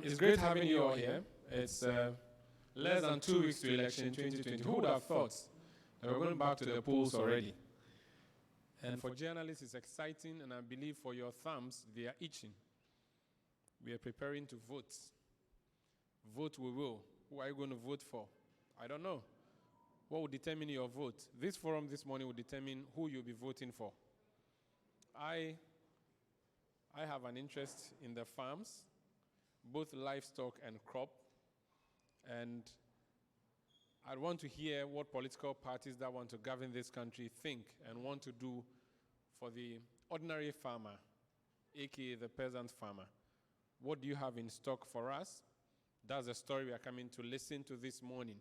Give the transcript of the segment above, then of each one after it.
It's great having you all here. It's less than 2 weeks to election 2020. Who would have thought that we're going back to the polls already? And for journalists, it's exciting, and I believe for your thumbs, they are itching. We are preparing to vote. Vote we will. Who are you going to vote for? I don't know. What will determine your vote? This forum this morning will determine who you'll be voting for. I have an interest in the farms, both livestock and crop, and I want to hear what political parties that want to govern this country think and want to do for the ordinary farmer, aka the peasant farmer. What do you have in stock for us? That's the story we are coming to listen to this morning.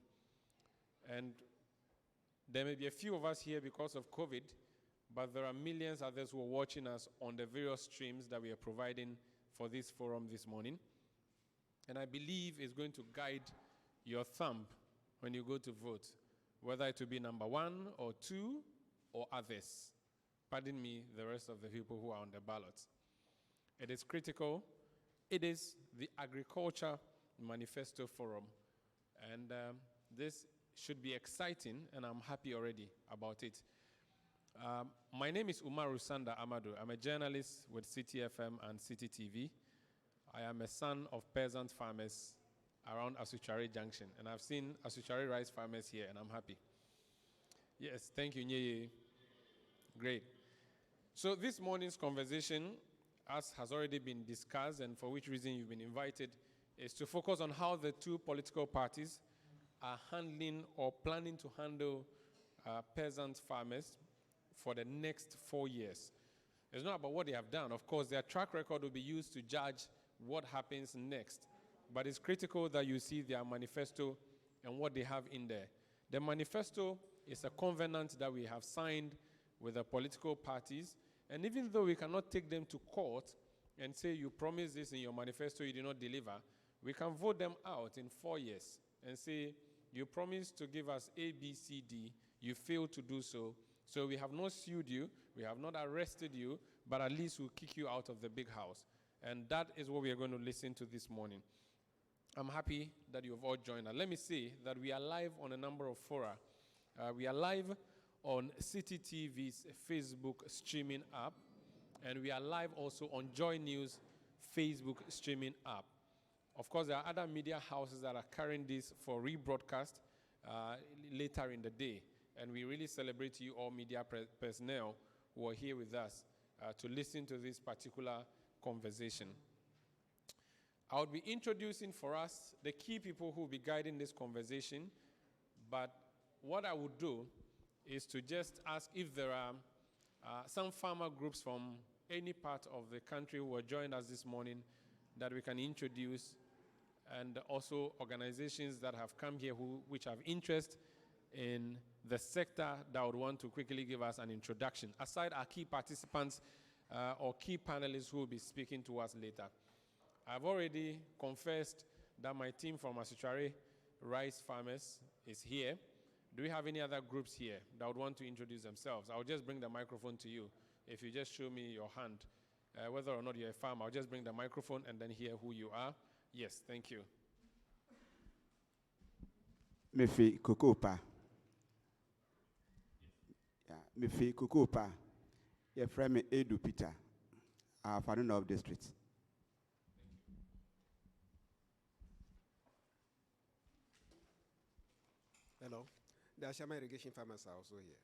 And there may be a few of us here because of COVID, but there are millions others who are watching us on the various streams that we are providing for this forum this morning. And I believe it's going to guide your thumb when you go to vote, whether it will be number 1 or 2 or others. Pardon me, the rest of the people who are on the ballot. It is critical. It is the Agriculture Manifesto Forum. And this should be exciting, and I'm happy already about it. My name is Umaru Sanda Amadu. I'm a journalist with Citi FM and Citi TV. I am a son of peasant farmers around Asuchare Junction, and I've seen Asuchare rice farmers here, and I'm happy. Yes, thank you, Nyeye. Great. So this morning's conversation, as has already been discussed, and for which reason you've been invited, is to focus on how the two political parties are handling or planning to handle peasant farmers for the next 4 years. It's not about what they have done. Of course, their track record will be used to judge what happens next. But it's critical that you see their manifesto and what they have in there. The manifesto is a covenant that we have signed with the political parties. And even though we cannot take them to court and say, you promised this in your manifesto, you did not deliver, we can vote them out in 4 years and say, you promised to give us A, B, C, D, you failed to do so. So we have not sued you, we have not arrested you, but at least we'll kick you out of the big house. And that is what we are going to listen to this morning. I'm happy that you have all joined us. Let me say that we are live on a number of fora. We are live on Citi TV's Facebook streaming app, and we are live also on Joy News Facebook streaming app. Of course, there are other media houses that are carrying this for rebroadcast later in the day. And we really celebrate you all media personnel who are here with us to listen to this particular conversation. I'll be introducing for us the key people who will be guiding this conversation. But what I would do is to just ask if there are some farmer groups from any part of the country who are joining us this morning that we can introduce, and also organizations that have come here which have interest in the sector that would want to quickly give us an introduction, aside our key participants or key panelists who will be speaking to us later. I've already confessed that my team from Asuchare rice farmers is here. Do we have any other groups here that would want to introduce themselves? I'll just bring the microphone to you. If you just show me your hand, whether or not you're a farmer, I'll just bring the microphone and then hear who you are. Yes, thank you. Mefi Kukupa. Mefi Kukupa. Your friend Edu Peter, Faruna of District. Hello. The Ashama irrigation farmers are also here.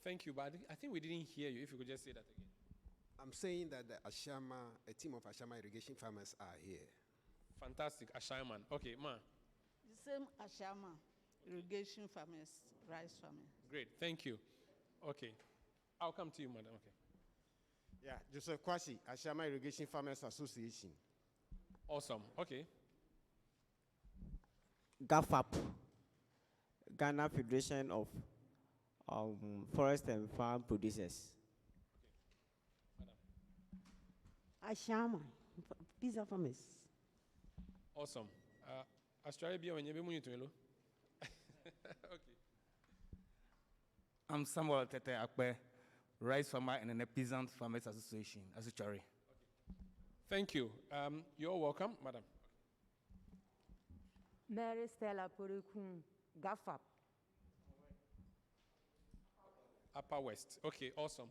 Thank you, but I think we didn't hear you. If you could just say that again. I'm saying that a team of Ashama irrigation farmers are here. Fantastic, Ashaman. Okay, Ma. The same Ashama irrigation farmers, rice farmers. Great, thank you. Okay, I'll come to you, madam. Okay. Yeah, Joseph Kwasi, Ashama Irrigation Farmers Association. Awesome. Okay. GAFAP, Ghana Federation of Forest and Farm Producers. Ashama, pizza farmers. Awesome. Australia, okay. I'm Samuel Tete Akpe, rice farmer and the Peasant Farmers Association, Asuchare. Thank you. You're welcome, madam. Mary Stella Purukun, GAFAP. Upper West. Okay, awesome.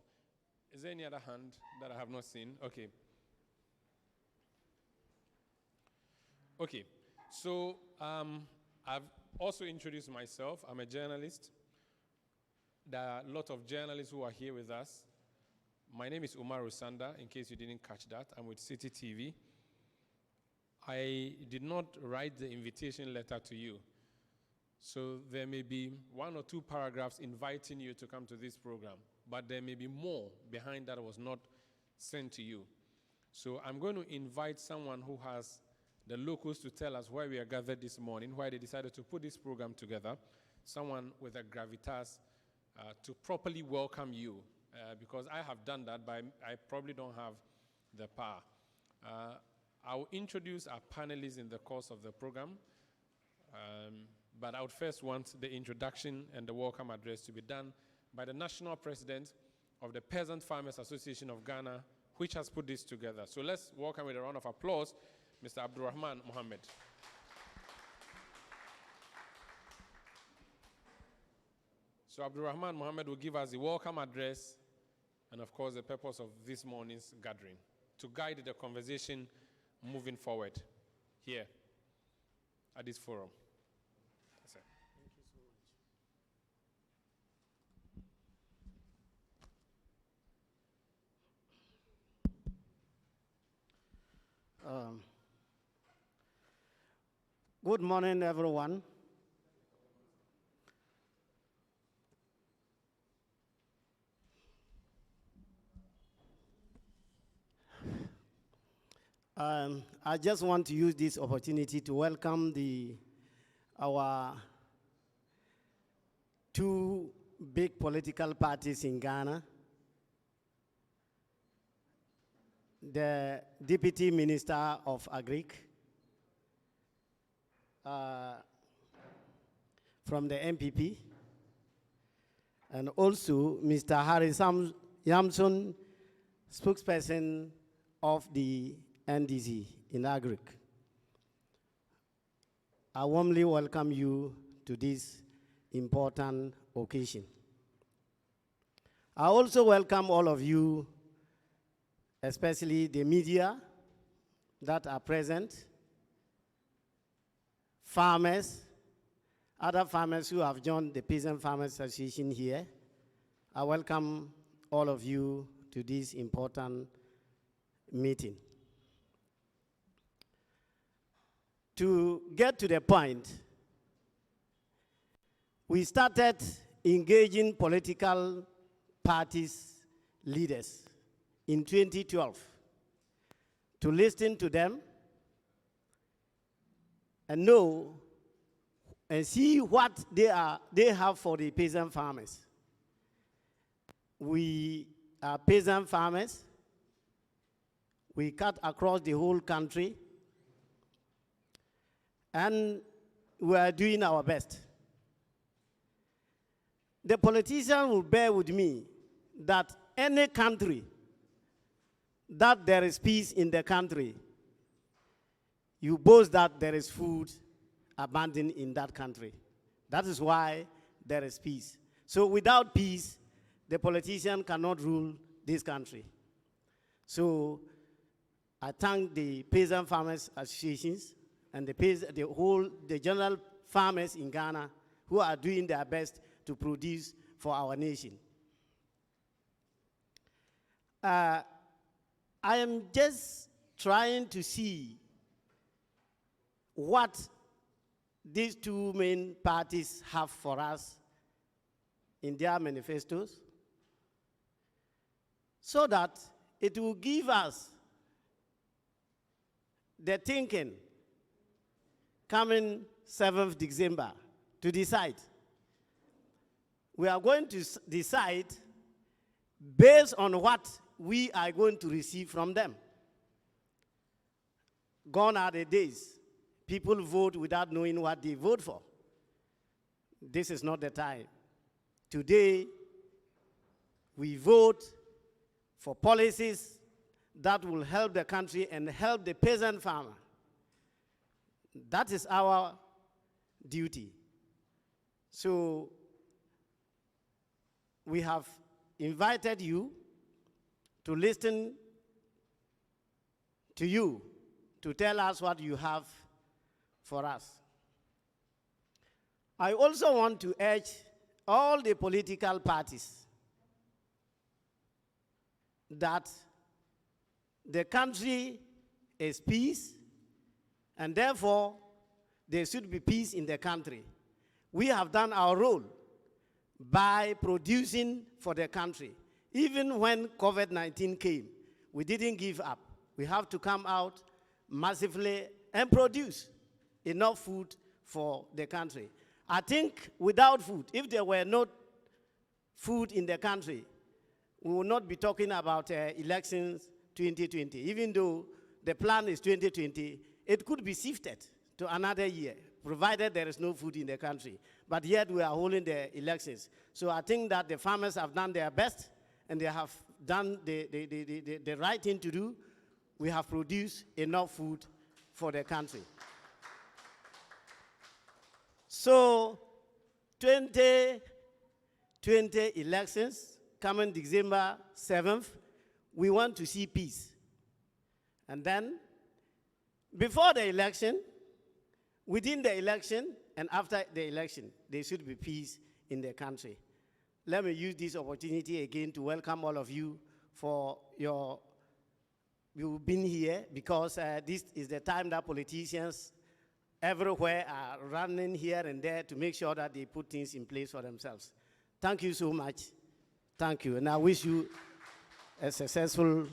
Is there any other hand that I have not seen? Okay. Okay, so I've also introduced myself. I'm a journalist. There are a lot of journalists who are here with us. My name is Umar Usanda, in case you didn't catch that. I'm with Citi TV. I did not write the invitation letter to you. So there may be 1 or 2 paragraphs inviting you to come to this program, but there may be more behind that was not sent to you. So I'm going to invite someone who has the locals to tell us why we are gathered this morning, why they decided to put this program together, someone with a gravitas to properly welcome you, because I have done that, but I probably don't have the power. I'll introduce our panelists in the course of the program, but I would first want the introduction and the welcome address to be done by the National President of the Peasant Farmers Association of Ghana, which has put this together. So let's welcome with a round of applause, Mr. Abdulrahman Mohammed. So Abdulrahman Mohammed will give us the welcome address and, of course, the purpose of this morning's gathering to guide the conversation moving forward here at this forum. That's it. Thank you so much. Good morning, everyone. I just want to use this opportunity to welcome our 2 big political parties in Ghana. The Deputy Minister of Agric from the NPP, and also Mr. Harry Yamson, spokesperson of the NDC in agric. I warmly welcome you to this important occasion. I also welcome all of you, especially the media that are present, farmers, other farmers who have joined the Peasant Farmers Association here. I welcome all of you to this important meeting. To get to the point, we started engaging political parties leaders in 2012 to listen to them and know and see what they have for the peasant farmers. We are peasant farmers. We cut across the whole country, and we are doing our best. The politician will bear with me that any country that there is peace in the country, you boast that there is food abundant in that country. That is why there is peace. So without peace, the politician cannot rule this country. So I thank the Peasant Farmers Associations and the general farmers in Ghana who are doing their best to produce for our nation. I am just trying to see what these 2 main parties have for us in their manifestos, so that it will give us the thinking coming 7th December to decide. We are going to decide based on what we are going to receive from them. Gone are the days people vote without knowing what they vote for. This is not the time. Today, we vote for policies that will help the country and help the peasant farmer. That is our duty. So we have invited you to listen to you, to tell us what you have for us. I also want to urge all the political parties that the country is peace, and therefore there should be peace in the country. We have done our role by producing for the country. Even when COVID-19 came, we didn't give up. We have to come out massively and produce enough food for the country. I think without food, if there were no food in the country, we will not be talking about elections 2020. Even though the plan is 2020, it could be shifted to another year, provided there is no food in the country. But yet we are holding the elections. So I think that the farmers have done their best, and they have done the right thing to do. We have produced enough food for the country. So 2020 elections, coming December 7th, we want to see peace. And then, before the election, within the election, and after the election, there should be peace in the country. Let me use this opportunity again to welcome all of you for you've been here, because this is the time that politicians everywhere are running here and there to make sure that they put things in place for themselves. Thank you so much. Thank you. And I wish you a successful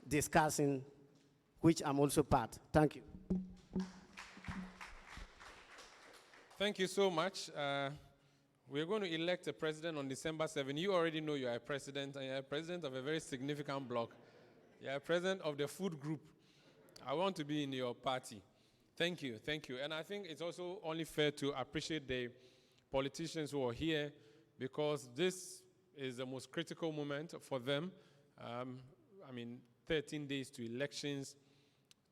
discussion, which I'm also part. Thank you. Thank you so much. We're going to elect a president on December 7. You already know you are a president, and you're a president of a very significant bloc. You're a president of the food group. I want to be in your party. Thank you, thank you. And I think it's also only fair to appreciate the politicians who are here, because this is the most critical moment for them. 13 days to elections.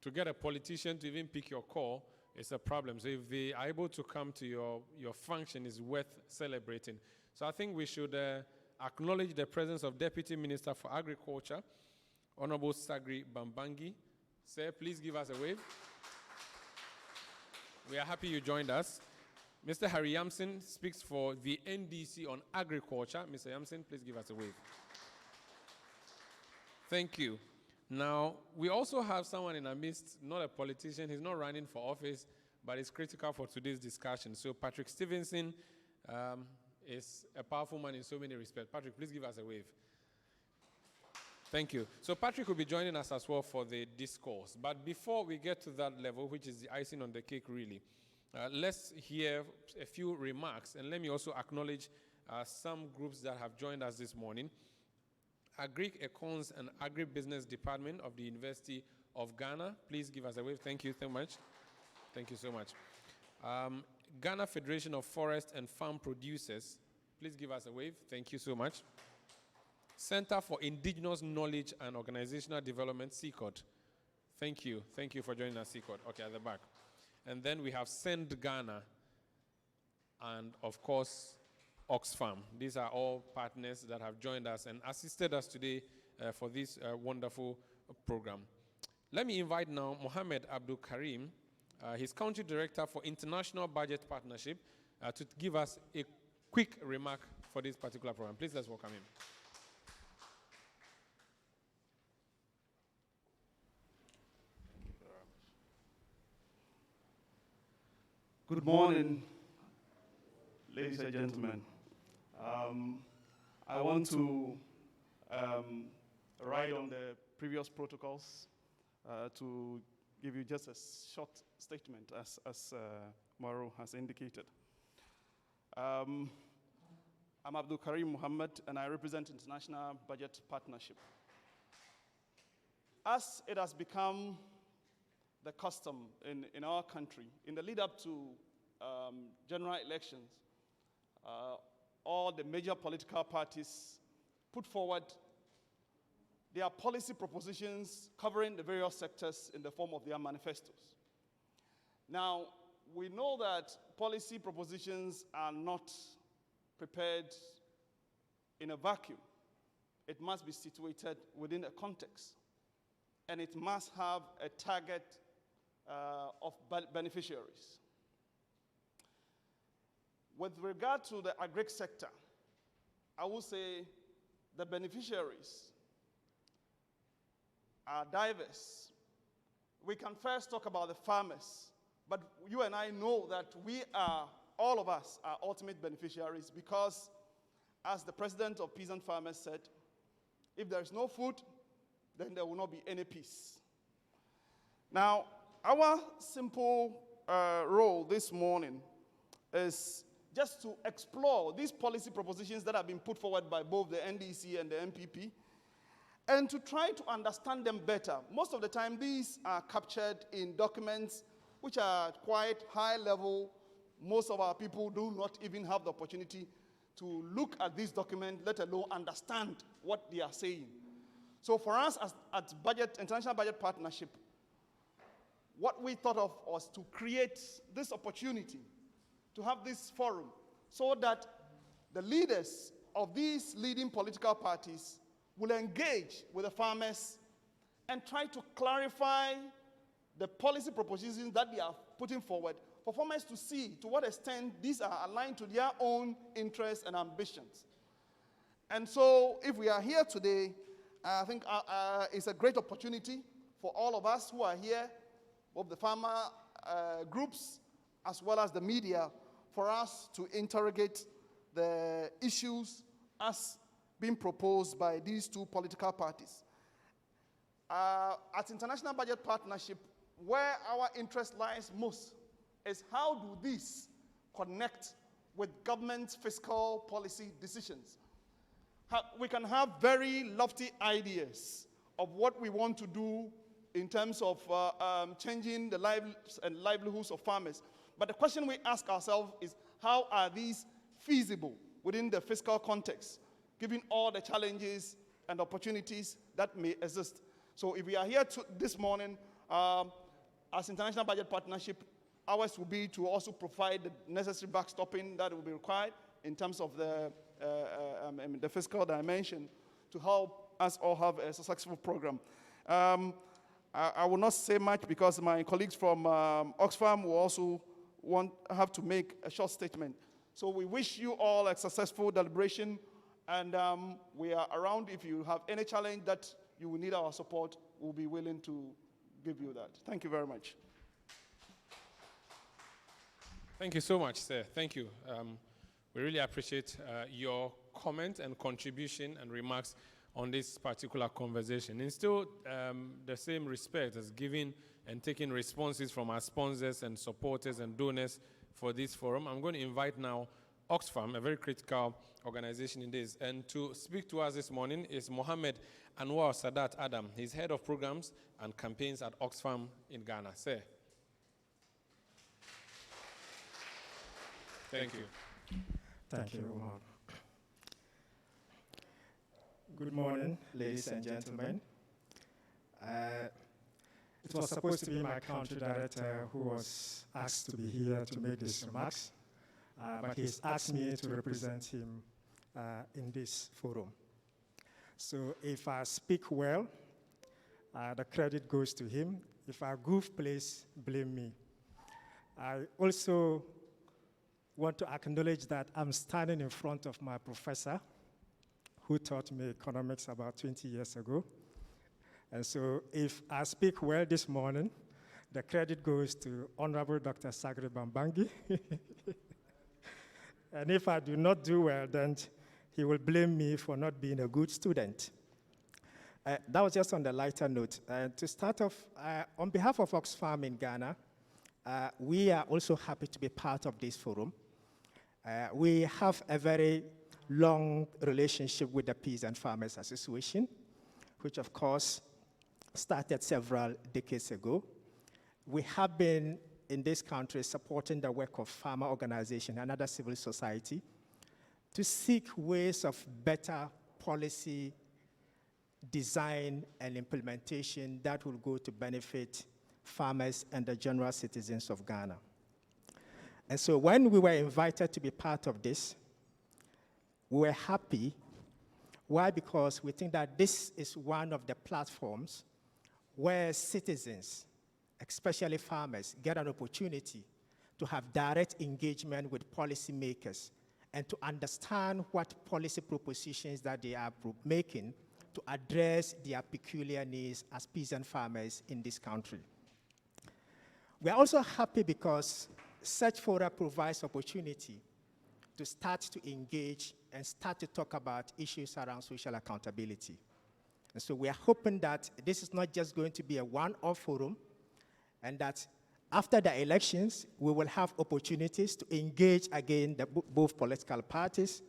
To get a politician to even pick your call is a problem. So if they are able to come to your function, is worth celebrating. So I think we should acknowledge the presence of Deputy Minister for Agriculture, Honorable Sagri Bambangi. Sir, please give us a wave. We are happy you joined us. Mr. Harry Yamson speaks for the NDC on agriculture. Mr. Yamson, please give us a wave. Thank you. Now, we also have someone in our midst, not a politician. He's not running for office, but it's critical for today's discussion. So Patrick Stevenson is a powerful man in so many respects. Patrick, please give us a wave. Thank you. So Patrick will be joining us as well for the discourse. But before we get to that level, which is the icing on the cake really, let's hear a few remarks. And let me also acknowledge some groups that have joined us this morning. Agric, Econs, and Agribusiness Department of the University of Ghana. Please give us a wave. Thank you so much. Thank you so much. Ghana Federation of Forest and Farm Producers. Please give us a wave. Thank you so much. Center for Indigenous Knowledge and Organizational Development, CICOD. Thank you. Thank you for joining us, CICOD. Okay, at the back. And then we have Send Ghana and, of course, Oxfam. These are all partners that have joined us and assisted us today for this wonderful program. Let me invite now Mohammed Abdul Karim, his Country Director for International Budget Partnership, to give us a quick remark for this particular program. Please, let's welcome him. Good morning, ladies and gentlemen. I want to ride on the previous protocols to give you just a short statement, as Mauro has indicated. I'm Abdul Karim Muhammad, and I represent International Budget Partnership. As it has become the custom in our country, in the lead up to general elections, all the major political parties put forward their policy propositions covering the various sectors in the form of their manifestos. Now, we know that policy propositions are not prepared in a vacuum. It must be situated within a context, and it must have a target of beneficiaries. With regard to the agric sector, I will say the beneficiaries are diverse. We can first talk about the farmers, but you and I know that all of us are ultimate beneficiaries because, as the president of Peasant Farmers said, if there is no food, then there will not be any peace. Now, our simple role this morning is just to explore these policy propositions that have been put forward by both the NDC and the NPP, and to try to understand them better. Most of the time, these are captured in documents which are quite high level. Most of our people do not even have the opportunity to look at this document, let alone understand what they are saying. So for us at International Budget Partnership, what we thought of was to create this opportunity to have this forum so that the leaders of these leading political parties will engage with the farmers and try to clarify the policy propositions that they are putting forward for farmers to see to what extent these are aligned to their own interests and ambitions. And so if we are here today, I think it's a great opportunity for all of us who are here, both the farmer groups as well as the media, for us to interrogate the issues as being proposed by these two political parties. At International Budget Partnership, where our interest lies most is how do these connect with government's fiscal policy decisions. We can have very lofty ideas of what we want to do in terms of changing the lives and livelihoods of farmers. But the question we ask ourselves is, how are these feasible within the fiscal context, given all the challenges and opportunities that may exist? So if we are here this morning, as International Budget Partnership, ours will be to also provide the necessary backstopping that will be required in terms of the fiscal dimension to help us all have a successful program. I will not say much because my colleagues from Oxfam will also have to make a short statement. So we wish you all a successful deliberation, and we are around. If you have any challenge that you will need our support, we'll be willing to give you that. Thank you very much. Thank you so much, sir. Thank you. We really appreciate your comment and contribution and remarks on this particular conversation. And still, the same respect as giving and taking responses from our sponsors and supporters and donors for this forum. I'm going to invite now Oxfam, a very critical organization in this. And to speak to us this morning is Mohammed Anwar Sadat Adam. He's head of programs and campaigns at Oxfam in Ghana. Sir. Thank you. Thank you, Umar. Good morning, ladies and gentlemen. It was supposed to be my country director who was asked to be here to make these remarks, but he's asked me to represent him in this forum. So if I speak well, the credit goes to him. If I goof, please blame me. I also want to acknowledge that I'm standing in front of my professor who taught me economics about 20 years ago. And so if I speak well this morning, the credit goes to Honorable Dr. Sagre Bambangi. And if I do not do well, then he will blame me for not being a good student. That was just on the lighter note. To start off, on behalf of Oxfam in Ghana, we are also happy to be part of this forum. We have a very long relationship with the Peasant Farmers Association, which of course started several decades ago. We have been in this country supporting the work of farmer organizations and other civil society to seek ways of better policy design and implementation that will go to benefit farmers and the general citizens of Ghana. And so when we were invited to be part of this, we were happy. Why? Because we think that this is one of the platforms where citizens, especially farmers, get an opportunity to have direct engagement with policymakers and to understand what policy propositions that they are making to address their peculiar needs as peasant farmers in this country. We are also happy because such fora provides opportunity to start to engage and start to talk about issues around social accountability. And so we are hoping that this is not just going to be a one-off forum, and that after the elections, we will have opportunities to engage again both political parties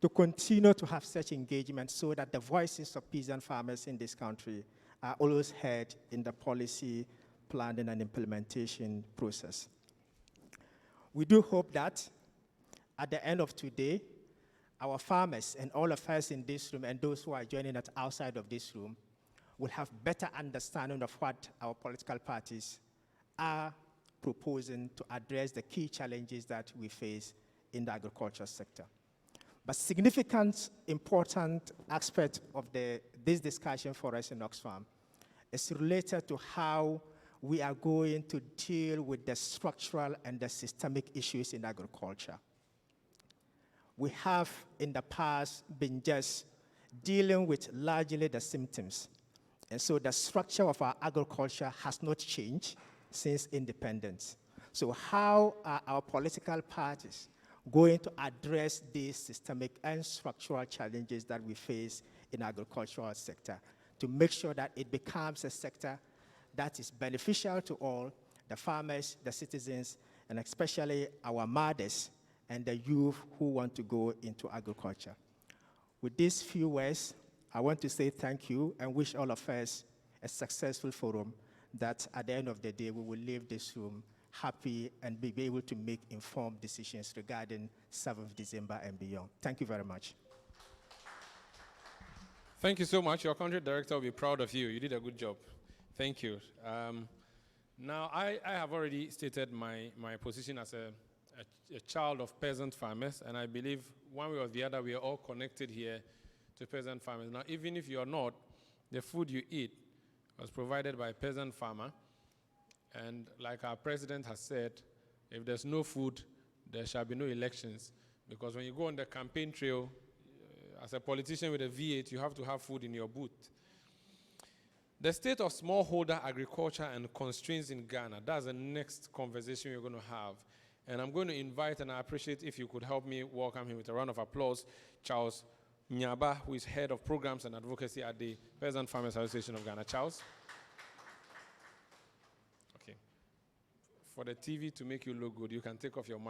to continue to have such engagement so that the voices of peasant farmers in this country are always heard in the policy planning and implementation process. We do hope that at the end of today, our farmers and all of us in this room and those who are joining us outside of this room will have better understanding of what our political parties are proposing to address the key challenges that we face in the agriculture sector. But significant, important aspect of this discussion for us in Oxfam is related to how we are going to deal with the structural and the systemic issues in agriculture. We have in the past been just dealing with largely the symptoms. And so the structure of our agriculture has not changed since independence. So how are our political parties going to address these systemic and structural challenges that we face in the agricultural sector to make sure that it becomes a sector that is beneficial to all, the farmers, the citizens, and especially our mothers and the youth who want to go into agriculture. With these few words, I want to say thank you and wish all of us a successful forum that at the end of the day, we will leave this room happy and be able to make informed decisions regarding 7th December and beyond. Thank you very much. Thank you so much. Your country director will be proud of you. You did a good job. Thank you. Now, I have already stated my position as a child of peasant farmers, and I believe one way or the other, we are all connected here to peasant farmers. Now, even if you are not, the food you eat was provided by a peasant farmer, and like our president has said, if there's no food, there shall be no elections, because when you go on the campaign trail, as a politician with a V8, you have to have food in your booth. The state of smallholder agriculture and constraints in Ghana, that's the next conversation we're going to have. And I'm going to invite, and I appreciate if you could help me welcome him with a round of applause, Charles Nyamba, who is head of programs and advocacy at the Peasant Farmers Association of Ghana. Charles? Okay. For the TV to make you look good, you can take off your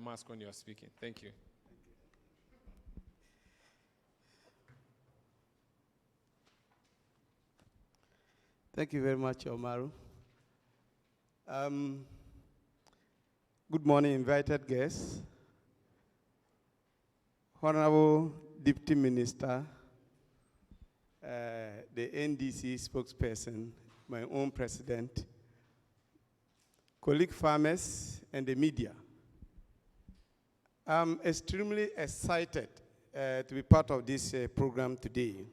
mask when you're speaking. Thank you. Thank you very much, Omaru. Good morning, invited guests. Honorable Deputy Minister, the NDC spokesperson, my own president, colleague farmers, and the media. I'm extremely excited to be part of this program today.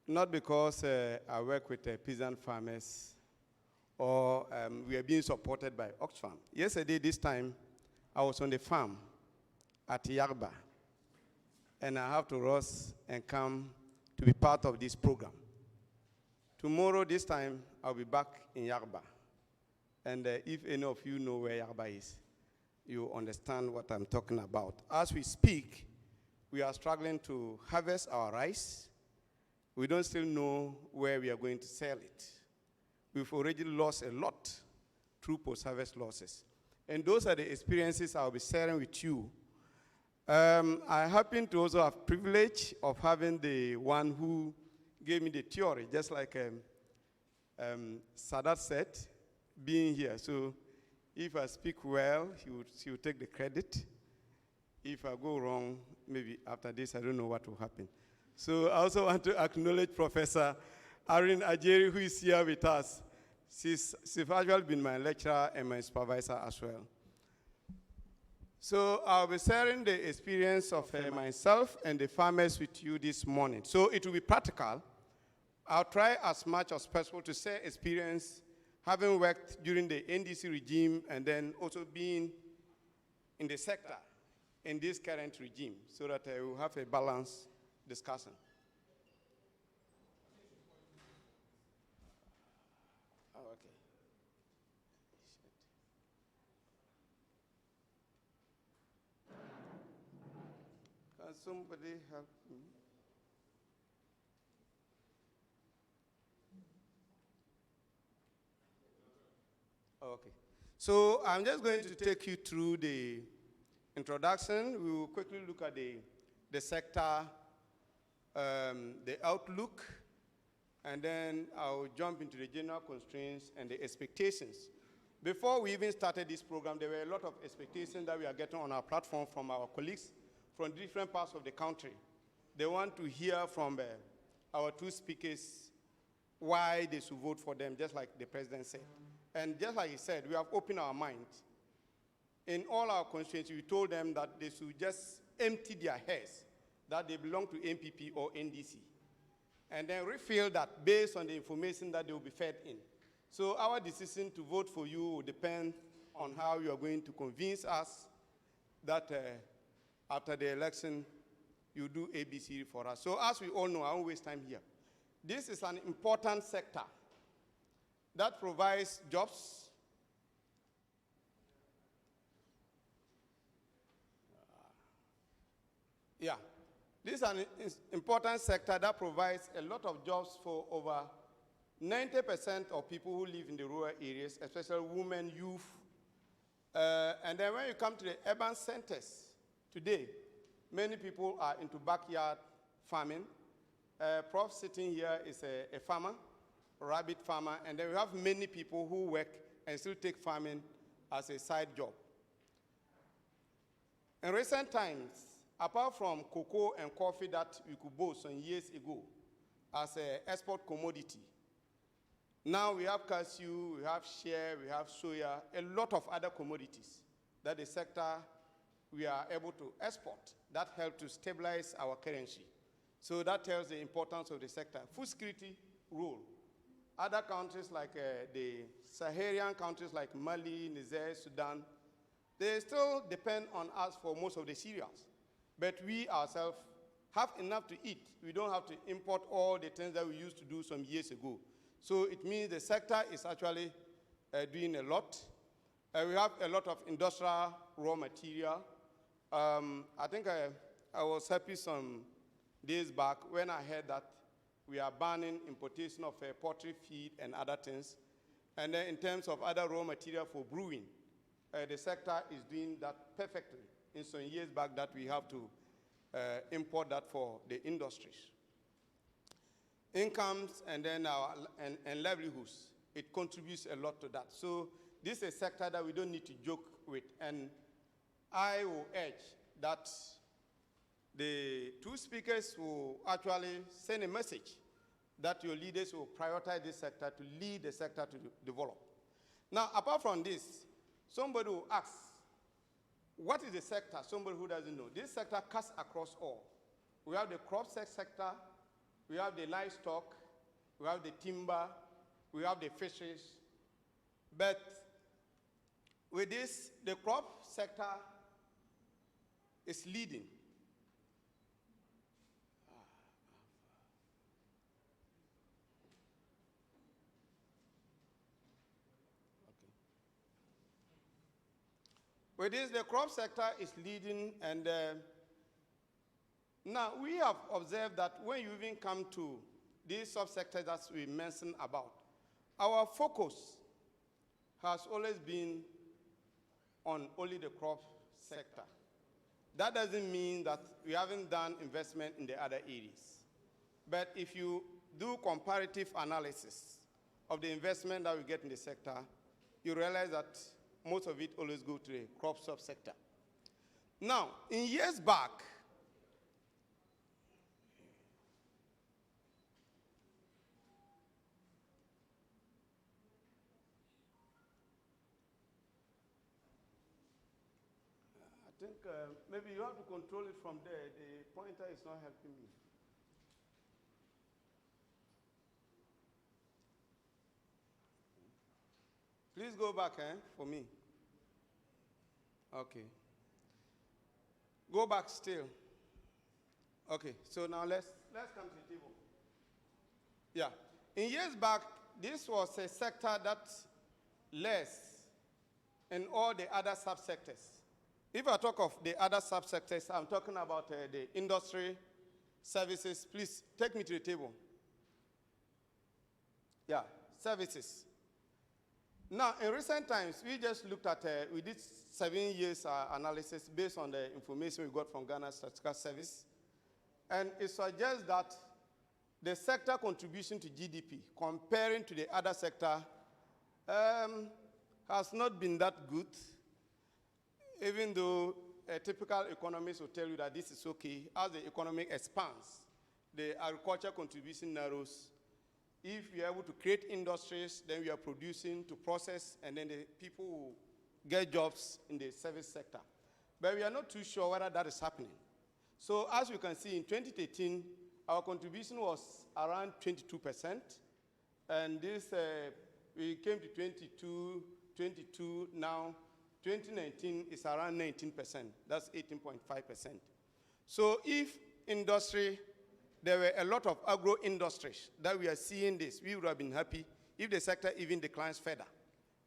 Not because I work with peasant farmers or we are being supported by Oxfam. Yesterday, this time, I was on the farm at Nyamba, and I have to rush and come to be part of this program. Tomorrow, this time, I'll be back in Nyamba. And if any of you know where Nyamba is, you understand what I'm talking about. As we speak, we are struggling to harvest our rice. We don't still know where we are going to sell it. We've already lost a lot through post-harvest losses. And those are the experiences I'll be sharing with you. I happen to also have privilege of having the one who gave me the theory, just like Sadat said, being here. So if I speak well, he will take the credit. If I go wrong, maybe after this, I don't know what will happen. So I also want to acknowledge Professor Irene Ajeri, who is here with us. She's actually been my lecturer and my supervisor as well. So I'll be sharing the experience of myself and the farmers with you this morning. So it will be practical. I'll try as much as possible to share experience, having worked during the NDC regime and then also being in the sector in this current regime, so that we'll have a balanced discussion. Oh, okay. Can somebody help me? Okay. So I'm just going to take you through the introduction. We will quickly look at the sector, the outlook, and then I'll jump into the general constraints and the expectations. Before we even started this program, there were a lot of expectations that we are getting on our platform from our colleagues from different parts of the country. They want to hear from our two speakers why they should vote for them, just like the president said. And just like he said, we have opened our minds. In all our constituencies, we told them that they should just empty their heads, that they belong to NPP or NDC, and then refill that based on the information that they will be fed in. So our decision to vote for you will depend on how you are going to convince us that after the election, you do ABC for us. So as we all know, I won't waste time here. This is an important sector that provides jobs, this is an important sector that provides a lot of jobs for over 90% of people who live in the rural areas, especially women, youth. And then when you come to the urban centers today, many people are into backyard farming. Prof sitting here is a farmer, a rabbit farmer, and then we have many people who work and still take farming as a side job. In recent times, apart from cocoa and coffee that we could boast some years ago as an export commodity, now we have cashew, we have shea, we have soya, a lot of other commodities that the sector we are able to export that help to stabilize our currency. So that tells the importance of the sector. Food security role. Other countries like the Saharian countries like Mali, Niger, Sudan, they still depend on us for most of the cereals. But we ourselves have enough to eat. We don't have to import all the things that we used to do some years ago. So it means the sector is actually doing a lot. We have a lot of industrial raw material. I think I was happy some days back when I heard that we are banning importation of poultry feed and other things. And then in terms of other raw material for brewing, the sector is doing that perfectly. In some years back that we have to import that for the industries. Incomes and then and livelihoods, it contributes a lot to that. So this is a sector that we don't need to joke with. And I will urge that the two speakers will actually send a message that your leaders will prioritize this sector to lead the sector to develop. Now, apart from this, somebody will ask, what is the sector? Somebody who doesn't know. This sector cuts across all. We have the crop sector, we have the livestock, we have the timber, we have the fisheries. But with this, the crop sector is leading. With this, the crop sector is leading, and now we have observed that when you even come to these subsectors that we mentioned about, our focus has always been on only the crop sector. That doesn't mean that we haven't done investment in the other areas. But if you do comparative analysis of the investment that we get in the sector, you realize that most of it always go to the crop subsector. Now, in years back, think maybe you have to control it from there. The pointer is not helping me. Please go back for me. Okay. Go back still. Okay, so now let's come to the table. Yeah. In years back, this was a sector that less in all the other subsectors. If I talk of the other subsectors, I'm talking about the industry, services. Please take me to the table. Yeah, services. Now, in recent times, we just looked at, we did 7 years analysis based on the information we got from Ghana Statistical Service. And it suggests that the sector contribution to GDP, comparing to the other sector, has not been that good, even though a typical economist will tell you that this is okay. As the economy expands, the agriculture contribution narrows. If we are able to create industries, then we are producing to process, and then the people will get jobs in the service sector. But we are not too sure whether that is happening. So as you can see, in 2013, our contribution was around 22%. And this, we came to 22 now. 2019 is around 19%. That's 18.5%. So if industry, there were a lot of agro industries that we are seeing this, we would have been happy if the sector even declines further.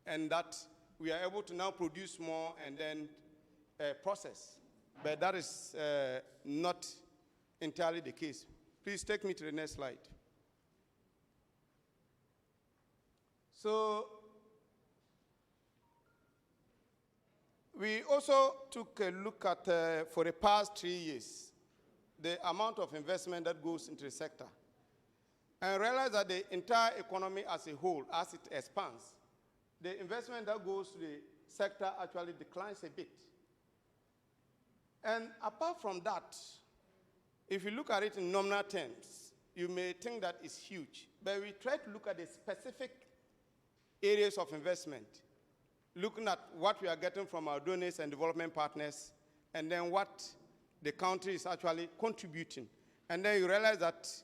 And that we are able to now produce more and then process. But that is not entirely the case. Please take me to the next slide. So we also took a look at, for the past 3 years, the amount of investment that goes into the sector, and realize that the entire economy as a whole, as it expands, the investment that goes to the sector actually declines a bit. And apart from that, if you look at it in nominal terms, you may think that it's huge, but we try to look at the specific areas of investment, looking at what we are getting from our donors and development partners, and then what the country is actually contributing. And then you realize that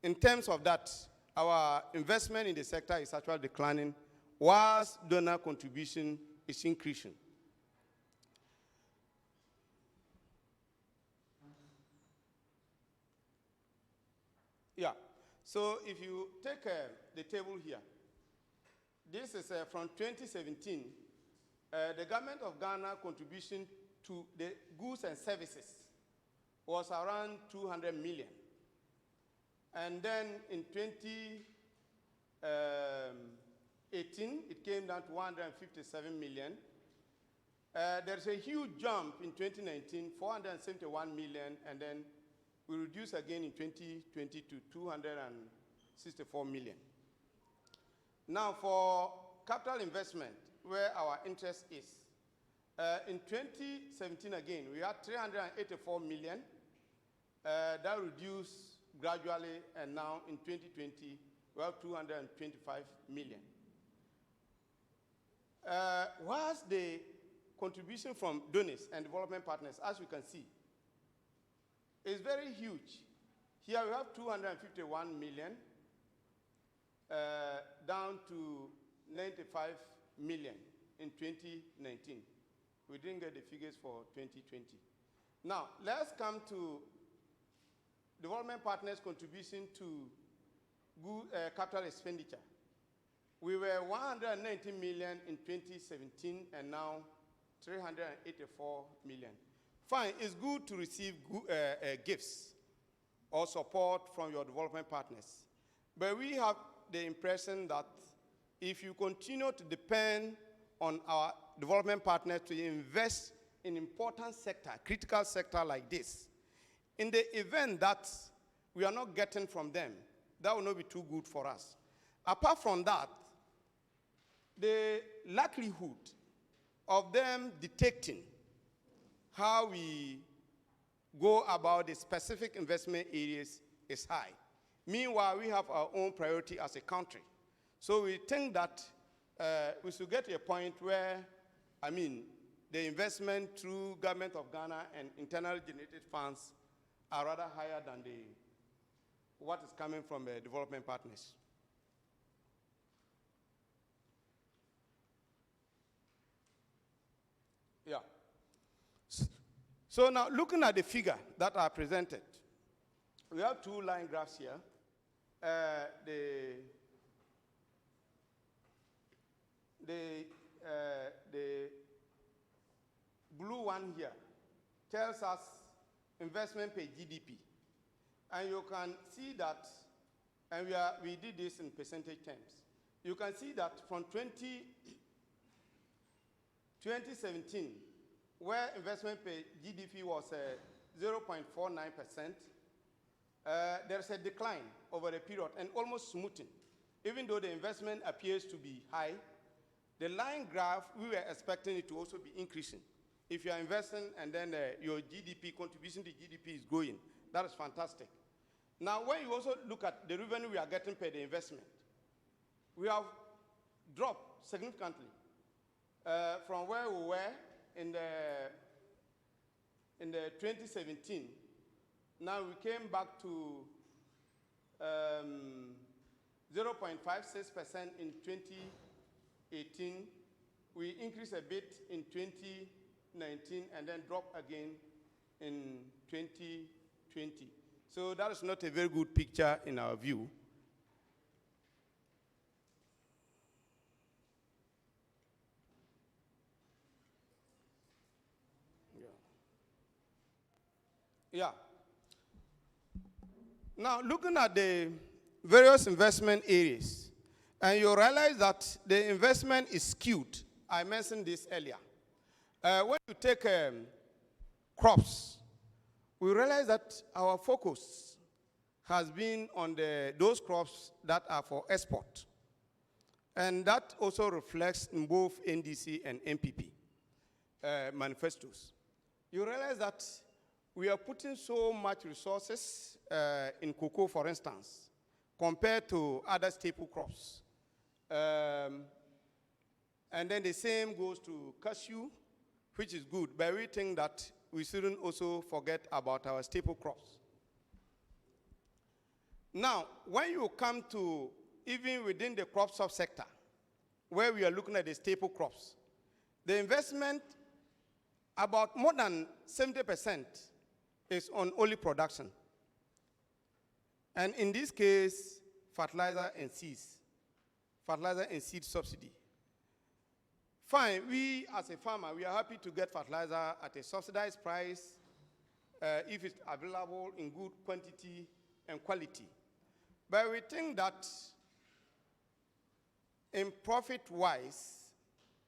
in terms of that, our investment in the sector is actually declining, whilst donor contribution is increasing. Yeah, so if you take the table here, this is from 2017, the government of Ghana contribution to the goods and services was around 200 million. And then in 2018, it came down to 157 million. There's a huge jump in 2019, 471 million, and then we reduced again in 2020 to 264 million. Now for capital investment, where our interest is, in 2017 again, we had 384 million. That reduced gradually, and now in 2020, we have 225 million. Whilst the contribution from donors and development partners, as you can see, is very huge. Here we have 251 million, down to 95 million in 2019. We didn't get the figures for 2020. Now, let's come to development partners' contribution to capital expenditure. We were 190 million in 2017, and now 384 million. Fine, it's good to receive gifts or support from your development partners. But we have the impression that if you continue to depend on our development partners to invest in important sector, critical sector like this, in the event that we are not getting from them, that will not be too good for us. Apart from that, the likelihood of them detecting how we go about the specific investment areas is high. Meanwhile, we have our own priority as a country. So we think that we should get to a point where, the investment through Government of Ghana and internally generated funds are rather higher than what is coming from development partners. Yeah. So now, looking at the figure that are presented, we have two line graphs here. The blue one here tells us investment per GDP. And you can see that, and we did this in percentage terms. You can see that from 2017, where investment per GDP was 0.49%, there's a decline over a period and almost smoothing. Even though the investment appears to be high, the line graph, we were expecting it to also be increasing. If you are investing and then your GDP, contribution to GDP is growing, that is fantastic. Now, when you also look at the revenue we are getting per the investment, we have dropped significantly from where we were in the 2017. Now we came back to 0.56% in 2018. We increased a bit in 2019 and then dropped again in 2020. So that is not a very good picture in our view. Yeah. Now, looking at the various investment areas, and you realize that the investment is skewed. I mentioned this earlier. When you take crops, we realize that our focus has been on those crops that are for export. And that also reflects in both NDC and NPP manifestos. You realize that we are putting so much resources in cocoa, for instance, compared to other staple crops. And then the same goes to cashew, which is good, but we think that we shouldn't also forget about our staple crops. Now, when you come to even within the crop subsector, where we are looking at the staple crops, the investment, about more than 70% is on only production. And in this case, fertilizer and seeds. Fertilizer and seed subsidy. Fine, we as a farmer, we are happy to get fertilizer at a subsidized price if it's available in good quantity and quality. But we think that in profit-wise,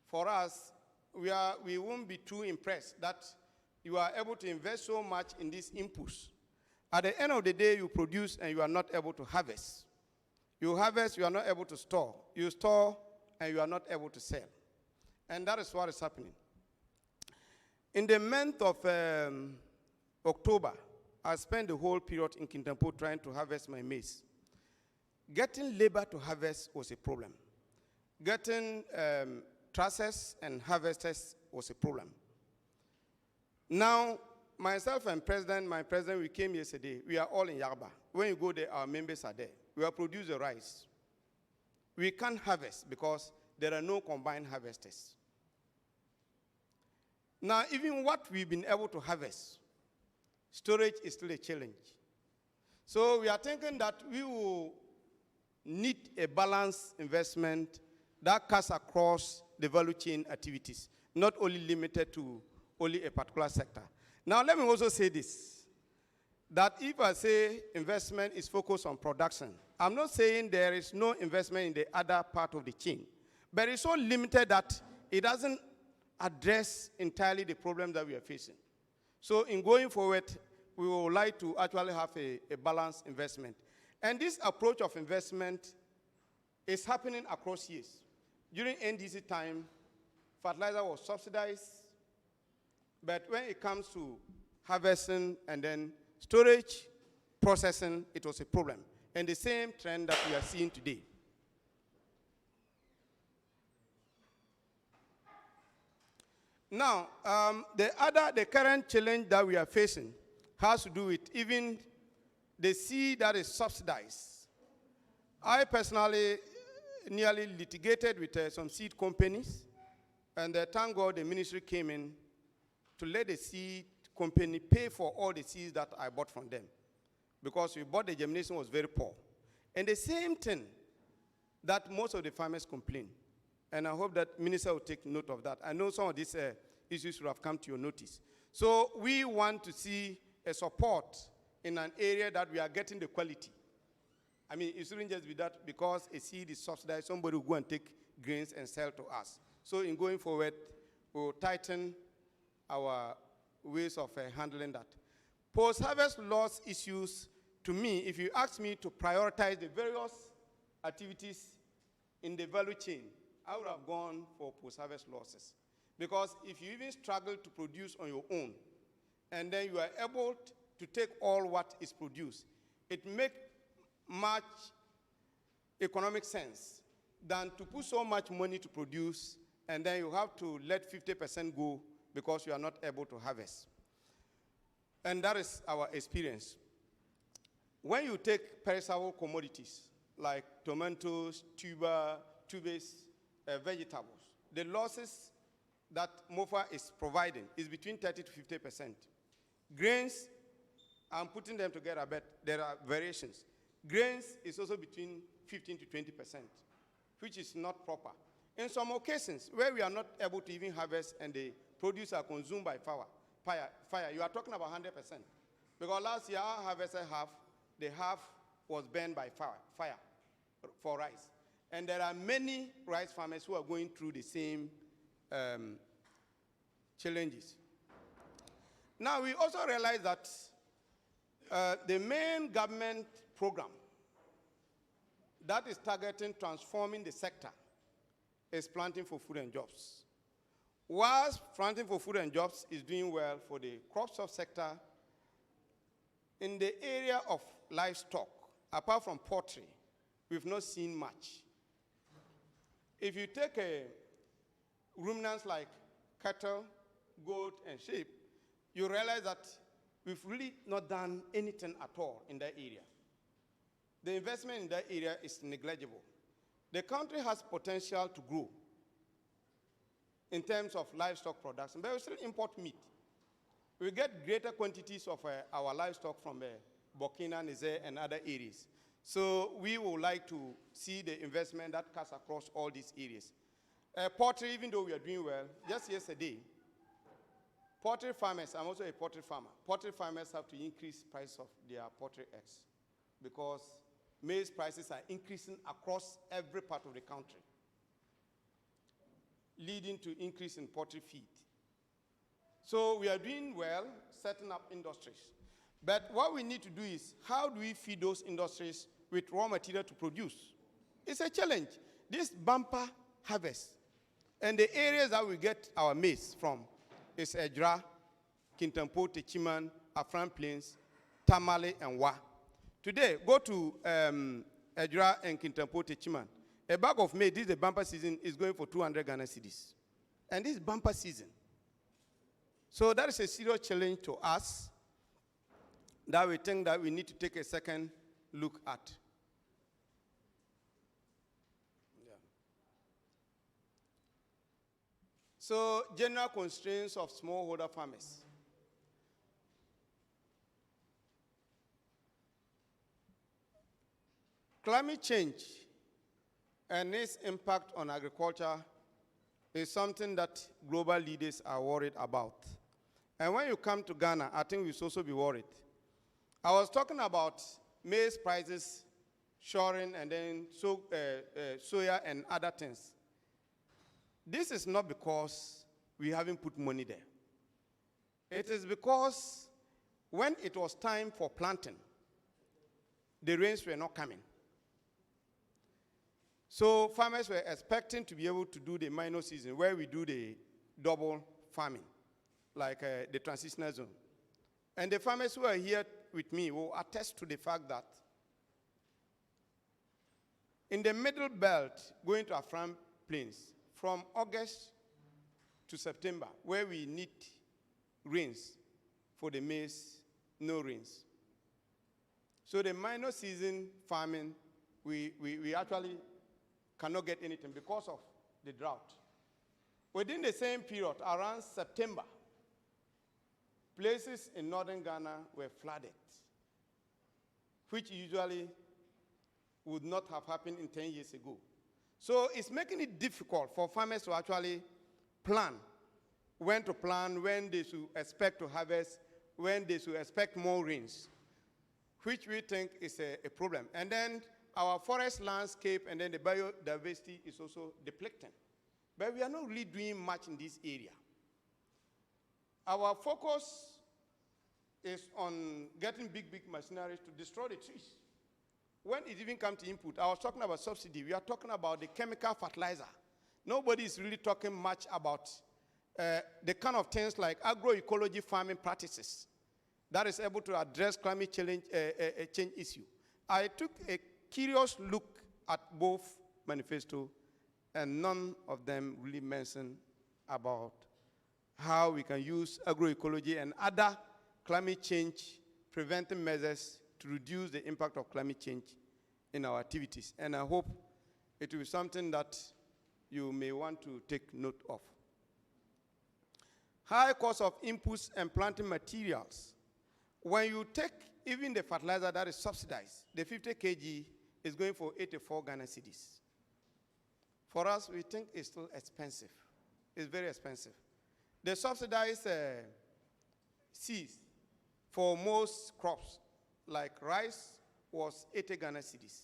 for us, we won't be too impressed that you are able to invest so much in these inputs. At the end of the day, you produce and you are not able to harvest. You harvest, you are not able to store. You store and you are not able to sell. And that is what is happening. In the month of October, I spent the whole period in Kintampo trying to harvest my maize. Getting labor to harvest was a problem. Getting trussers and harvesters was a problem. Now, myself and my president, we came yesterday. We are all in Nyamba. When you go there, our members are there. We have produced the rice. We can't harvest because there are no combined harvesters. Now, even what we've been able to harvest, storage is still a challenge. So we are thinking that we will need a balanced investment that cuts across the value chain activities, not only limited to only a particular sector. Now, let me also say this, that if I say investment is focused on production, I'm not saying there is no investment in the other part of the chain, but it's so limited that it doesn't address entirely the problem that we are facing. So in going forward, we would like to actually have a balanced investment. And this approach of investment is happening across years. During NDC time, fertilizer was subsidized, but when it comes to harvesting and then storage, processing, it was a problem. And the same trend that we are seeing today. Now, the current challenge that we are facing has to do with even the seed that is subsidized. I personally nearly litigated with some seed companies, and thank God the ministry came in to let the seed company pay for all the seeds that I bought from them, because we bought the germination was very poor. And the same thing that most of the farmers complain. And I hope that minister will take note of that. I know some of these issues should have come to your notice. So we want to see a support in an area that we are getting the quality. I mean, it shouldn't just be that because a seed is subsidized, somebody will go and take grains and sell to us. So in going forward, we'll tighten our ways of handling that. Post-harvest loss issues, to me, if you ask me to prioritize the various activities in the value chain, I would have gone for post-harvest losses. Because if you even struggle to produce on your own, and then you are able to take all what is produced, it makes much economic sense than to put so much money to produce, and then you have to let 50% go because you are not able to harvest. And that is our experience. When you take perishable commodities like tomatoes, tubers, vegetables, the losses that MOFA is providing is between 30 to 50%. Grains, I'm putting them together, but there are variations. Grains is also between 15 to 20%, which is not proper. In some occasions, where we are not able to even harvest and the produce are consumed by fire, you are talking about 100%. Because last year, I harvested half, the half was burned by fire for rice. And there are many rice farmers who are going through the same challenges. Now, we also realize that the main government program that is targeting transforming the sector is Planting for Food and Jobs. Whilst Planting for Food and Jobs is doing well for the crop stock sector, in the area of livestock, apart from poultry, we've not seen much. If you take ruminants like cattle, goat, and sheep, you realize that we've really not done anything at all in that area. The investment in that area is negligible. The country has potential to grow in terms of livestock production, but we still import meat. We get greater quantities of our livestock from Burkina, Niger, and other areas. So we would like to see the investment that cuts across all these areas. Poultry, even though we are doing well, just yesterday, poultry farmers, I'm also a poultry farmer, poultry farmers have to increase price of their poultry eggs because maize prices are increasing across every part of the country, leading to increase in poultry feed. So we are doing well, setting up industries. But what we need to do is, how do we feed those industries with raw material to produce? It's a challenge. This bumper harvest, and the areas that we get our maize from is Edra, Kintampo, Techiman, Afran Plains, Tamale, and Wa. Today, go to Edra and Kintampo, Techiman. A bag of maize, this is the bumper season, is going for 200 Ghana cedis. And this is bumper season. So that is a serious challenge to us that we think that we need to take a second look at. Yeah. So, general constraints of smallholder farmers. Climate change and its impact on agriculture is something that global leaders are worried about. And when you come to Ghana, I think we should also be worried. I was talking about maize prices soaring and then soya and other things. This is not because we haven't put money there. It is because when it was time for planting, the rains were not coming. So farmers were expecting to be able to do the minor season where we do the double farming, like the transitional zone. And the farmers who are here with me will attest to the fact that in the middle belt, going to Afran Plains, from August to September, where we need rains. For the maize, no rains. So the minor season farming, we actually cannot get anything because of the drought. Within the same period, around September, places in northern Ghana were flooded, which usually would not have happened in 10 years ago. So it's making it difficult for farmers to actually plan when to plant, when they should expect to harvest, when they should expect more rains, which we think is a problem. And then our forest landscape and then the biodiversity is also depleting. But we are not really doing much in this area. Our focus is on getting big machineries to destroy the trees. When it even comes to input, I was talking about subsidy. We are talking about the chemical fertilizer. Nobody is really talking much about the kind of things like agroecology farming practices that is able to address climate change issue. I took a curious look at both manifesto, and none of them really mention about how we can use agroecology and other climate change preventing measures to reduce the impact of climate change in our activities. And I hope it will be something that you may want to take note of. High cost of inputs and planting materials. When you take even the fertilizer that is subsidized, the 50 kg is going for 84 Ghana cedis. For us, we think it's still expensive. It's very expensive. The subsidized seeds for most crops, like rice, was 80 Ghana cedis,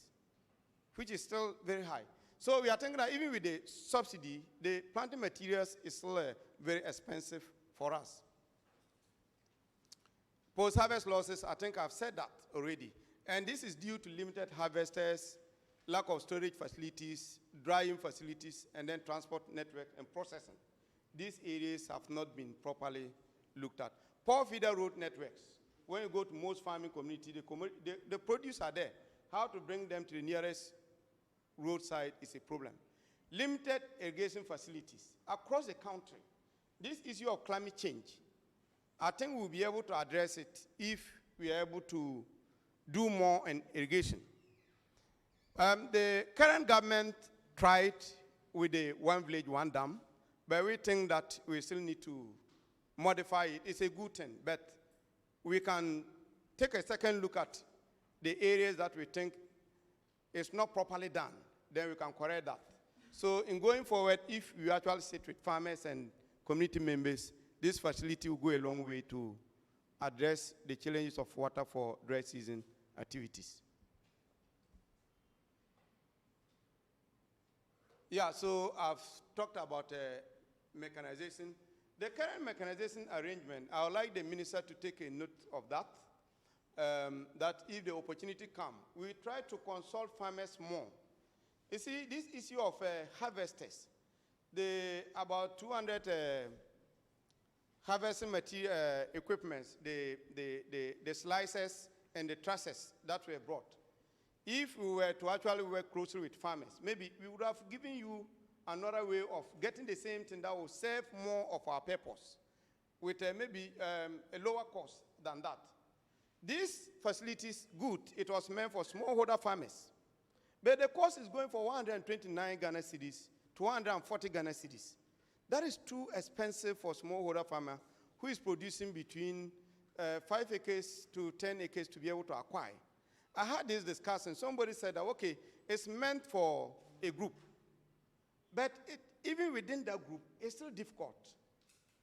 which is still very high. So we are thinking that even with the subsidy, the planting materials is still very expensive for us. Post-harvest losses, I think I've said that already. And this is due to limited harvesters, lack of storage facilities, drying facilities, and then transport network and processing. These areas have not been properly looked at. Poor feeder road networks. When you go to most farming community, the produce are there. How to bring them to the nearest roadside is a problem. Limited irrigation facilities across the country. This issue of climate change, I think we'll be able to address it if we are able to do more in irrigation. The current government tried with the one village, one dam, but we think that we still need to modify it. It's a good thing, but we can take a second look at the areas that we think is not properly done, then we can correct that. So in going forward, if we actually sit with farmers and community members, this facility will go a long way to address the challenges of water for dry season activities. Yeah, so I've talked about mechanization. The current mechanization arrangement, I would like the minister to take a note of that, that if the opportunity comes, we try to consult farmers more. You see, this issue of harvesters, about 200 harvesting material equipments, the slicers and the trusses that were brought. If we were to actually work closely with farmers, maybe we would have given you another way of getting the same thing that will serve more of our purpose with maybe a lower cost than that. This facility is good. It was meant for smallholder farmers. But the cost is going for 129 Ghana cedis to 140 Ghana cedis. That is too expensive for smallholder farmer who is producing between 5 acres to 10 acres to be able to acquire. I had this discussion. Somebody said that, okay, it's meant for a group. But even within that group, it's still difficult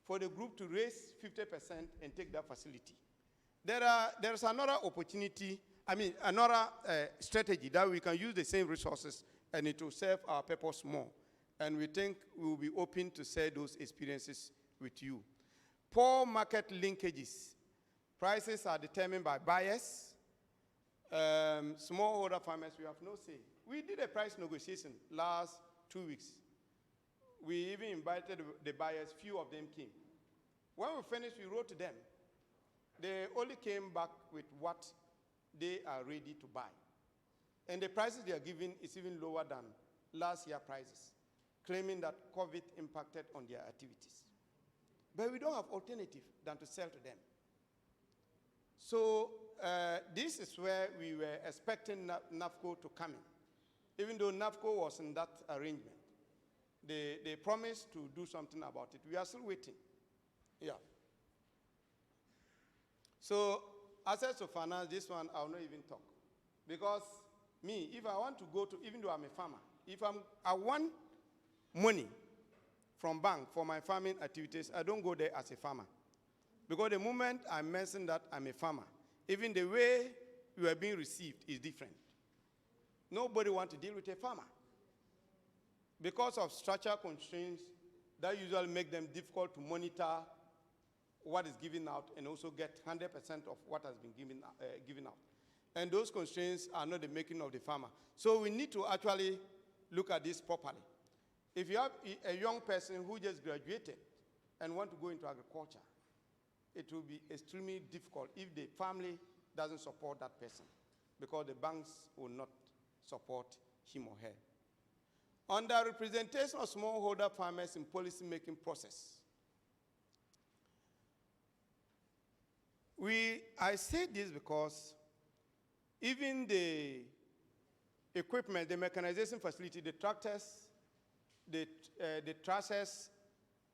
for the group to raise 50% and take that facility. There's another opportunity, another strategy that we can use the same resources and it will serve our purpose more. And we think we will be open to share those experiences with you. Poor market linkages. Prices are determined by buyers. Smallholder farmers, we have no say. We did a price negotiation last 2 weeks. We even invited the buyers, few of them came. When we finished, we wrote to them. They only came back with what they are ready to buy. And the prices they are giving is even lower than last year's prices, claiming that COVID impacted on their activities. But we don't have alternative than to sell to them. So this is where we were expecting NAFCO to come in, even though NAFCO was in that arrangement. They promised to do something about it. We are still waiting. Yeah. So, assets of finance, this one I will not even talk. Because me, if I want to go to, even though I'm a farmer, if I want money from bank for my farming activities, I don't go there as a farmer. Because the moment I mention that I'm a farmer, even the way you are being received is different. Nobody wants to deal with a farmer. Because of structural constraints that usually make them difficult to monitor what is given out and also get 100% of what has been given out. And those constraints are not the making of the farmer. So we need to actually look at this properly. If you have a young person who just graduated and want to go into agriculture, it will be extremely difficult if the family doesn't support that person, because the banks will not support him or her. On the representation of smallholder farmers in policy-making process, I say this because even the equipment, the mechanization facility, the tractors, the tracers,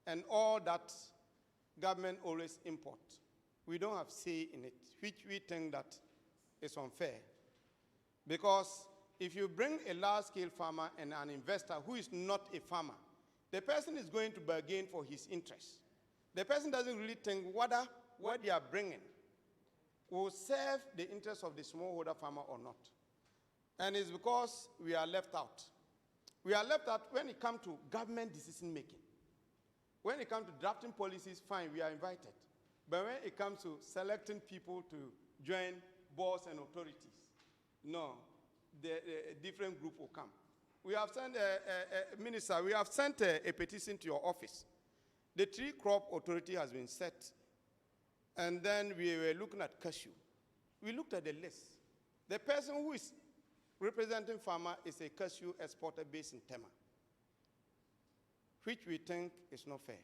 and all that government always import, we don't have say in it, which we think that is unfair. Because if you bring a large-scale farmer and an investor who is not a farmer, the person is going to bargain for his interests. The person doesn't really think whether what they are bringing will serve the interests of the smallholder farmer or not. And it's because we are left out. We are left out when it comes to government decision-making. When it comes to drafting policies, fine, we are invited. But when it comes to selecting people to join boards and authorities, no, a different group will come. We have sent, Minister, we have sent a petition to your office. The tree crop authority has been set, and then we were looking at cashew. We looked at the list. The person who is representing farmer is a cashew exporter based in Tema, which we think is not fair.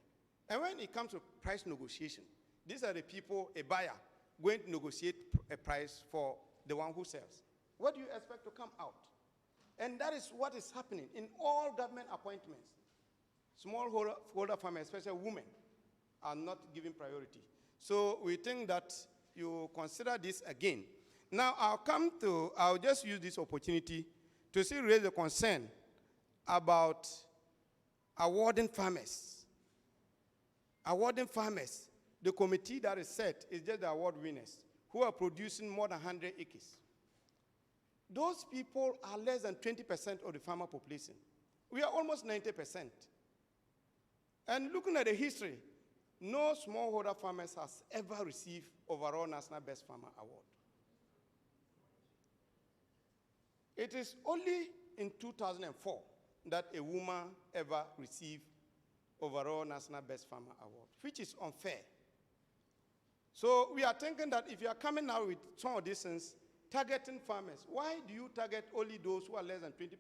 And when it comes to price negotiation, these are the people, a buyer, going to negotiate a price for the one who sells. What do you expect to come out? And that is what is happening in all government appointments. Smallholder farmers, especially women, are not given priority. So we think that you consider this again. Now I'll just use this opportunity to still raise a concern about awarding farmers. Awarding farmers. The committee that is set is just the award winners who are producing more than 100 acres. Those people are less than 20% of the farmer population. We are almost 90%. And looking at the history, no smallholder farmers has ever received overall National Best Farmer Award. It is only in 2004 that a woman ever received overall National Best Farmer Award, which is unfair. So we are thinking that if you are coming out with some of these things, targeting farmers, why do you target only those who are less than 20%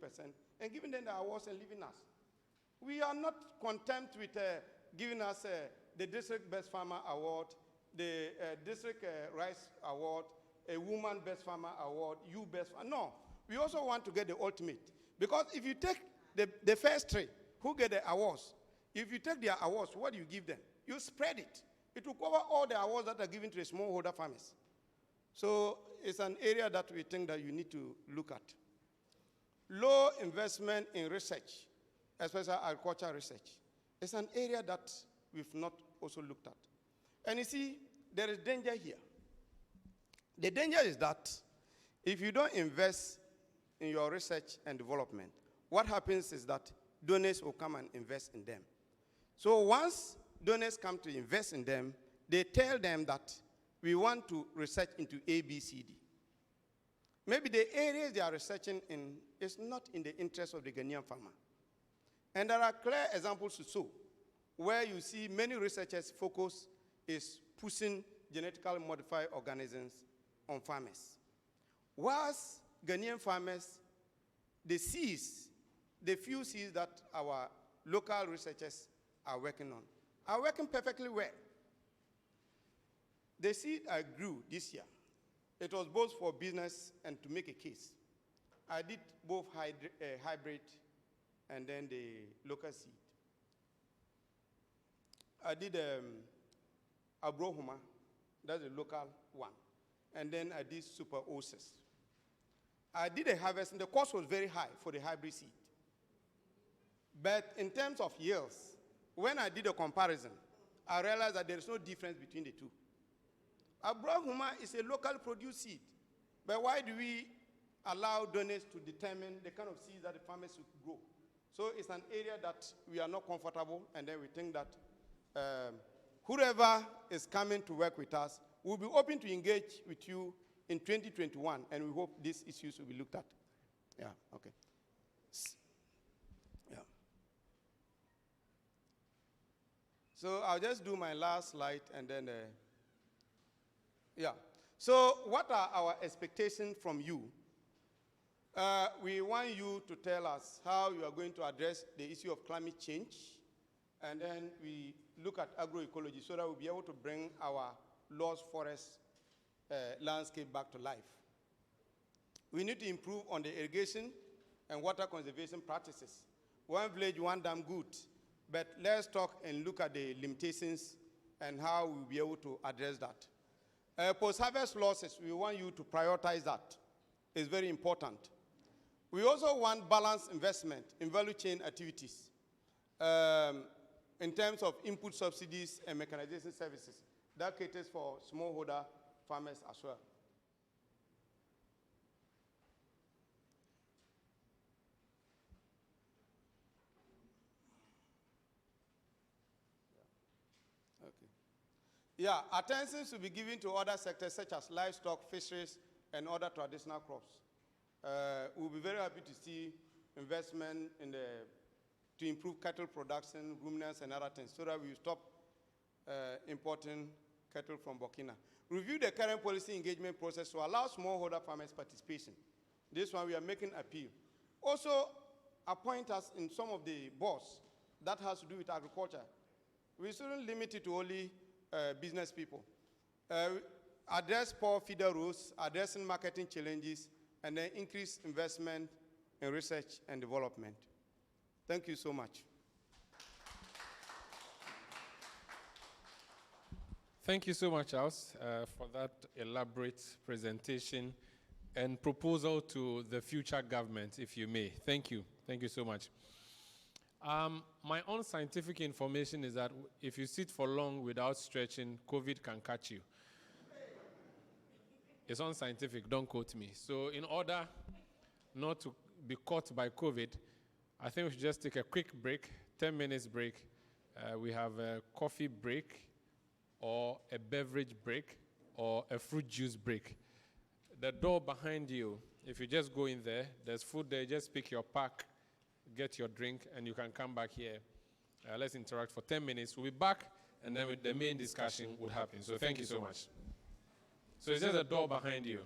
and giving them the awards and leaving us? We are not content with giving us the District Best Farmer Award, the District Rice Award, a Woman Best Farmer Award, you Best Farmer. No, we also want to get the ultimate. Because if you take the first three who get the awards, if you take their awards, what do you give them? You spread it. It will cover all the awards that are given to the smallholder farmers. So it's an area that we think that you need to look at. Low investment in research, especially agricultural research, is an area that we've not also looked at. And you see, there is danger here. The danger is that if you don't invest in your research and development, what happens is that donors will come and invest in them. So once donors come to invest in them, they tell them that we want to research into A, B, C, D. Maybe the areas they are researching in is not in the interest of the Ghanaian farmer. And there are clear examples to show where you see many researchers' focus is pushing genetically modified organisms on farmers. Whilst Ghanaian farmers, the few seeds that our local researchers are working on are working perfectly well. The seed I grew this year, it was both for business and to make a case. I did both hybrid and then the local seed. I did Abrohoma, that's the local one. And then I did Super Oasis. I did a harvest, and the cost was very high for the hybrid seed. But in terms of yields, when I did a comparison, I realized that there is no difference between the two. Abrohoma is a local produced seed. But why do we allow donors to determine the kind of seeds that the farmers should grow? So it's an area that we are not comfortable, and then we think that whoever is coming to work with us will be open to engage with you in 2021, and we hope these issues will be looked at. Yeah, okay. Yeah. So I'll just do my last slide, and then, yeah. So what are our expectations from you? We want you to tell us how you are going to address the issue of climate change, and then we look at agroecology so that we'll be able to bring our lost forest landscape back to life. We need to improve on the irrigation and water conservation practices. One village, one dam good, but let's talk and look at the limitations and how we'll be able to address that. Post-harvest losses, we want you to prioritize that. It's very important. We also want balanced investment in value chain activities in terms of input subsidies and mechanization services. That caters for smallholder farmers as well. Okay. Yeah, attention should be given to other sectors such as livestock, fisheries, and other traditional crops. We'll be very happy to see investment in to improve cattle production, ruminants, and other things, so that we stop importing cattle from Burkina. Review the current policy engagement process to allow smallholder farmers participation. This one we are making appeal. Also, appoint us in some of the boards that has to do with agriculture. We shouldn't limit it to only business people. Address poor feeder rows, addressing marketing challenges, and then increase investment in research and development. Thank you so much. Thank you so much, Charles, for that elaborate presentation and proposal to the future government, if you may. Thank you. Thank you so much. My own scientific information is that if you sit for long without stretching, COVID can catch you. It's unscientific, don't quote me. So in order not to be caught by COVID, I think we should just take a quick break, 10 minutes break. We have a coffee break, or a beverage break, or a fruit juice break. The door behind you, if you just go in there, there's food there, just pick your pack, get your drink, and you can come back here. Let's interact for 10 minutes. We'll be back, and then the main discussion would happen. So thank you so much. So it's just a door behind you.